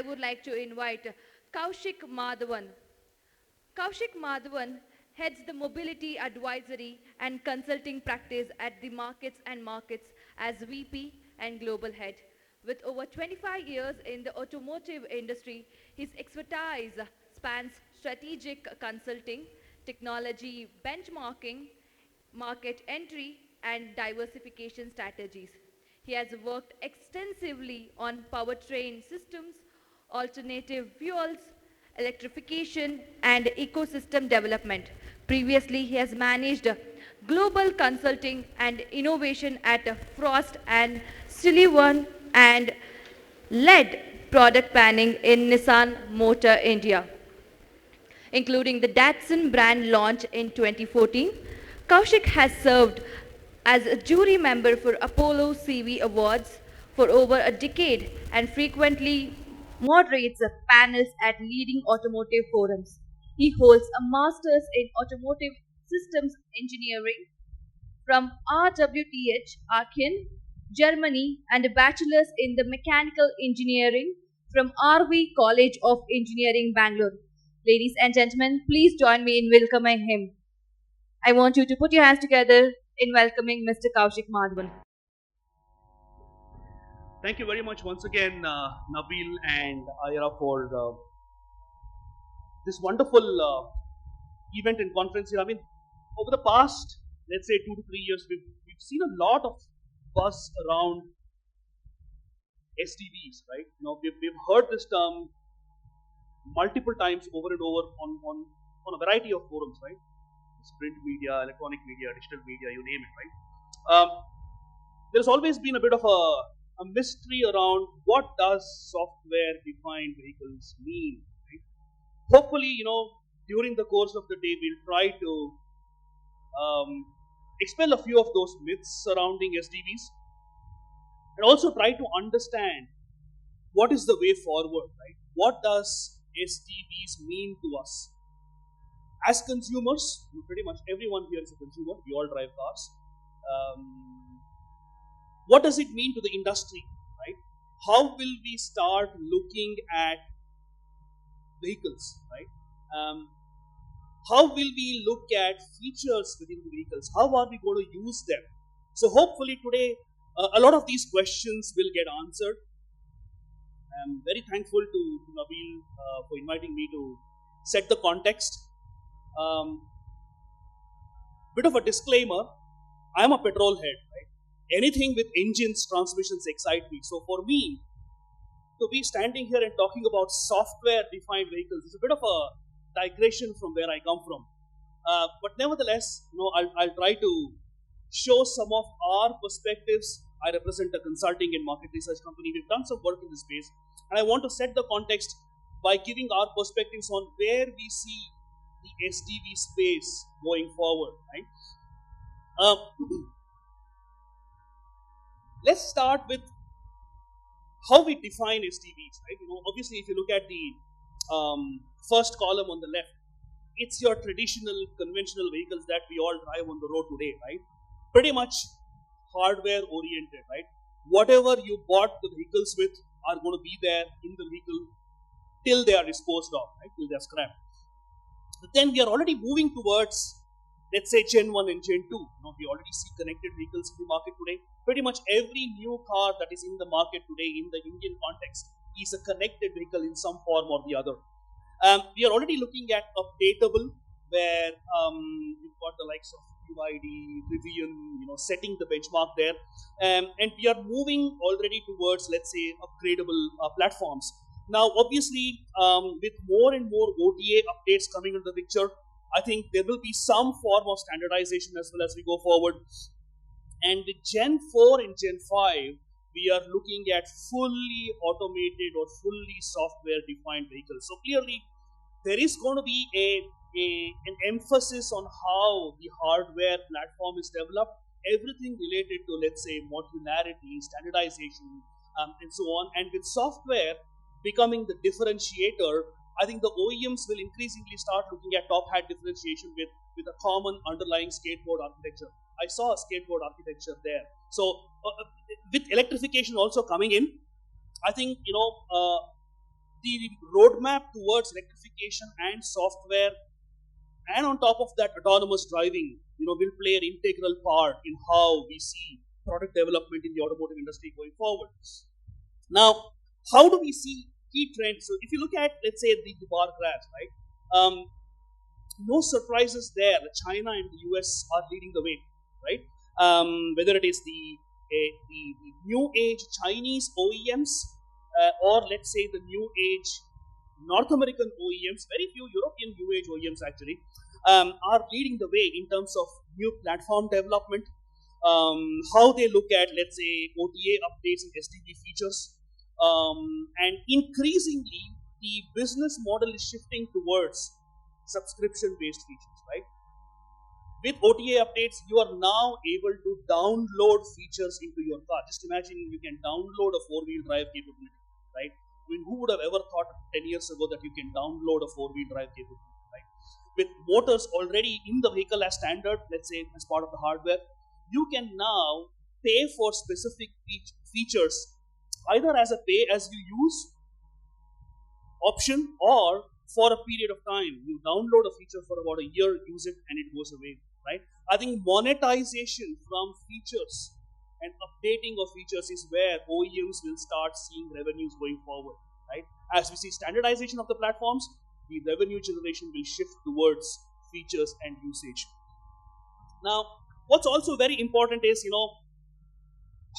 I would like to invite Kaushik Madhavan. Kaushik Madhavan heads the Mobility Advisory and Consulting Practice at the Markets and Markets as VP and Global Head. With over 25 years in the automotive industry, his expertise spans strategic consulting, technology benchmarking, market entry, and diversification strategies. He has worked extensively on powertrain systems, alternative fuels, electrification, and ecosystem development. Previously, he has managed global consulting and innovation at Frost and Sullivan and led product planning in Nissan Motor India, including the Datsun brand launch in 2014. Kaushik has served as a jury member for Apollo CV Awards for over a decade and frequently moderates panels at leading automotive forums. He holds a master's in automotive systems engineering from RWTH Aachen, Germany, and a bachelor's in the mechanical engineering from RV College of Engineering, Bangalore. Ladies and gentlemen, please join me in welcoming him. I want you to put your hands together in welcoming Mr. Kaushik Madhavan. Thank you very much once again, Nabil and Ayara, for this wonderful event and conference here. I mean, over the past, let's say, 2 to 3 years, we've seen a lot of buzz around SDVs, right? You know, we've heard this term multiple times over and over on a variety of forums, right? Print media, electronic media, digital media, you name it, right? There's always been a bit of a mystery around what does software-defined vehicles mean, right? Hopefully, you know, during the course of the day, we'll try to expel a few of those myths surrounding SDVs and also try to understand what is the way forward, right? What does SDVs mean to us? As consumers, pretty much everyone here is a consumer, we all drive cars. What does it mean to the industry, right? How will we start looking at vehicles, right? How will we look at features within the vehicles? How are we going to use them? So hopefully today, a lot of these questions will get answered. I'm very thankful to Nabil for inviting me to set the context. Bit of a disclaimer, I am a petrol head, right? Anything with engines, transmissions excite me. So for me, to be standing here and talking about software-defined vehicles is a bit of a digression from where I come from. But nevertheless, you know, I'll try to show some of our perspectives. I represent a consulting and market research company. We've done some work in this space, and I want to set the context by giving our perspectives on where we see the SDV space going forward, right? Let's start with how we define SDVs, right? You know, obviously, if you look at the first column on the left, it's your traditional, conventional vehicles that we all drive on the road today, right? Pretty much hardware oriented, right? Whatever you bought the vehicles with are going to be there in the vehicle till they are disposed of, right? Till they are scrapped. But then we are already moving towards, let's say, Gen 1 and Gen 2. You know, we already see connected vehicles in the market today. Pretty much every new car that is in the market today in the Indian context is a connected vehicle in some form or the other. We are already looking at updatable, where we've got the likes of UID, Rivian, you know, setting the benchmark there. And we are moving already towards, let's say, upgradable platforms. Now, obviously, with more and more OTA updates coming into the picture, I think there will be some form of standardization as well as we go forward. And with Gen 4 and Gen 5, we are looking at fully automated or fully software-defined vehicles. So clearly, there is going to be an emphasis on how the hardware platform is developed, everything related to, let's say, modularity, standardization, and so on. And with software becoming the differentiator, I think the OEMs will increasingly start looking at top hat differentiation with a common underlying skateboard architecture. I saw a skateboard architecture there. So with electrification also coming in, I think, you know, the roadmap towards electrification and software, and on top of that, autonomous driving, will play an integral part in how we see product development in the automotive industry going forward. Now, how do we see key trends? So, if you look at, let's say, the bar graphs, right? No surprises there. China and the US are leading the way, right? Whether it is the new age Chinese OEMs, or let's say the new age North American OEMs, very few European new age OEMs actually, are leading the way in terms of new platform development, how they look at, let's say, OTA updates and SDV features, and increasingly the business model is shifting towards subscription-based features, right? With OTA updates, you are now able to download features into your car. Just imagine you can download a four-wheel drive capability, right? I mean, who would have ever thought 10 years ago that you can download a four-wheel drive capability, right? With motors already in the vehicle as standard, let's say as part of the hardware, you can now pay for specific features either as a pay-as-you-use option or for a period of time. You download a feature for about a year, use it, and it goes away, right? I think monetization from features and updating of features is where OEMs will start seeing revenues going forward, right? As we see standardization of the platforms, the revenue generation will shift towards features and usage. Now, what's also very important is,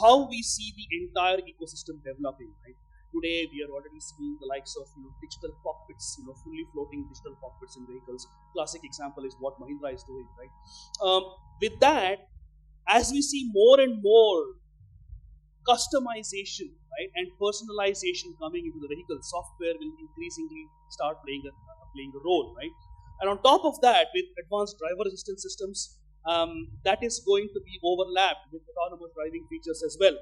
how we see the entire ecosystem developing, right? Today, we are already seeing the likes of digital cockpits, fully floating digital cockpits in vehicles. Classic example is what Mahindra is doing, right? With that, as we see more and more customization, right, and personalization coming into the vehicle, software will increasingly start playing a role, right? And on top of that, with advanced driver assistance systems, that is going to be overlapped with autonomous driving features as well.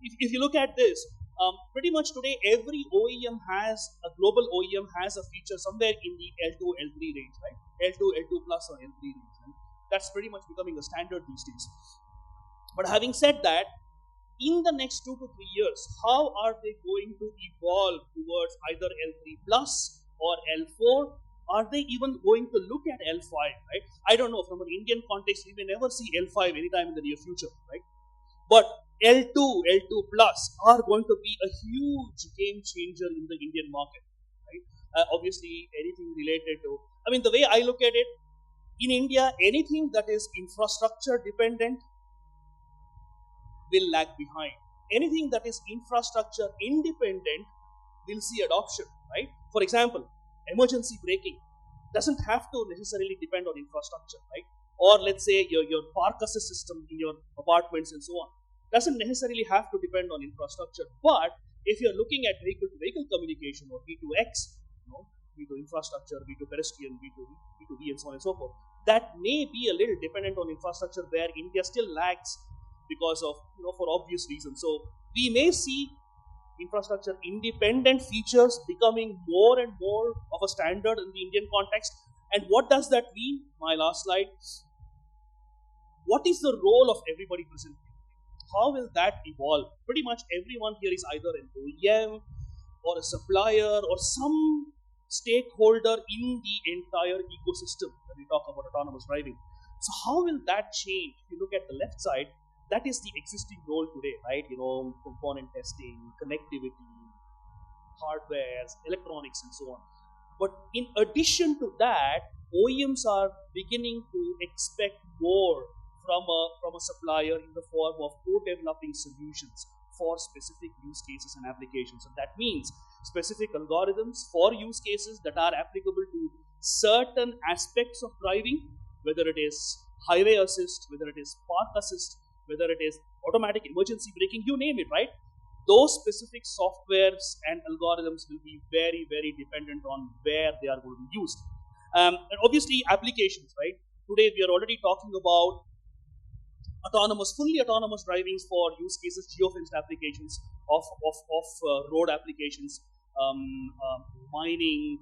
If you look at this, pretty much today, every global OEM has a feature somewhere in the L2, L3 range, right? L2, L2 plus or L3 range, right? That's pretty much becoming a standard these days. But having said that, in the next 2 to 3 years, how are they going to evolve towards either L3 plus or L4? Are they even going to look at L5, right? I don't know. From an Indian context, we may never see L5 anytime in the near future, right? But L2, L2 plus are going to be a huge game changer in the Indian market, right? Obviously, anything related to, the way I look at it, in India, anything that is infrastructure dependent will lag behind. Anything that is infrastructure independent will see adoption, right? For example, emergency braking doesn't have to necessarily depend on infrastructure, right? Or let's say your park assist system in your apartments and so on doesn't necessarily have to depend on infrastructure. But if you're looking at vehicle-to-vehicle communication or V2X, V2 infrastructure, V2 pedestrian, V2V, and so on and so forth, that may be a little dependent on infrastructure where India still lags because of, for obvious reasons. So we may see infrastructure independent features becoming more and more of a standard in the Indian context. And what does that mean? My last slide. What is the role of everybody present? How will that evolve? Pretty much everyone here is either an OEM or a supplier or some stakeholder in the entire ecosystem when we talk about autonomous driving. So how will that change? If you look at the left side, that is the existing role today, right? Component testing, connectivity, hardware, electronics, and so on. But in addition to that, OEMs are beginning to expect more from a supplier in the form of co-developing solutions for specific use cases and applications. And that means specific algorithms for use cases that are applicable to certain aspects of driving, whether it is highway assist, whether it is park assist, whether it is automatic emergency braking, you name it, right? Those specific softwares and algorithms will be very, very dependent on where they are going to be used. And obviously applications, right? Today we are already talking about fully autonomous drivings for use cases, geofenced applications of road applications, mining,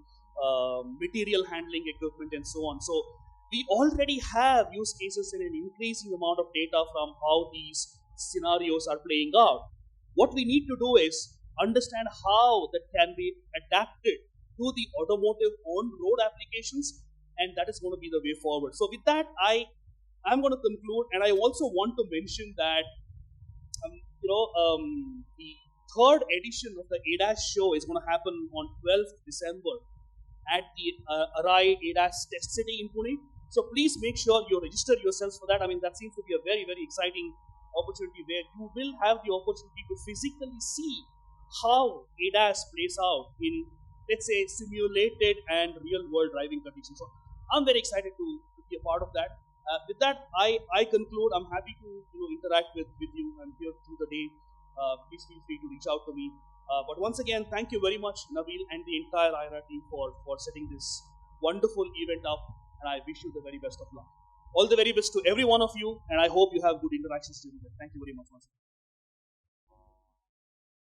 material handling equipment, and so on. So we already have use cases and an increasing amount of data from how these scenarios are playing out. What we need to do is understand how that can be adapted to the automotive on-road applications, and that is going to be the way forward. So with that, I'm going to conclude, and I also want to mention that the third edition of the ADAS show is going to happen on 12th December at the ARAI ADAS Test City in Pune. So please make sure you register yourselves for that. I mean, that seems to be a very, very exciting opportunity where you will have the opportunity to physically see how ADAS plays out in, let's say, simulated and real-world driving conditions. So I'm very excited to be a part of that. With that, I conclude. I'm happy to interact with you. I'm here through the day. Please feel free to reach out to me. But once again, thank you very much, Nabil, and the entire ARAI team for setting this wonderful event up. And I wish you the very best of luck. All the very best to every one of you, and I hope you have good interactions during that. Thank you very much once again.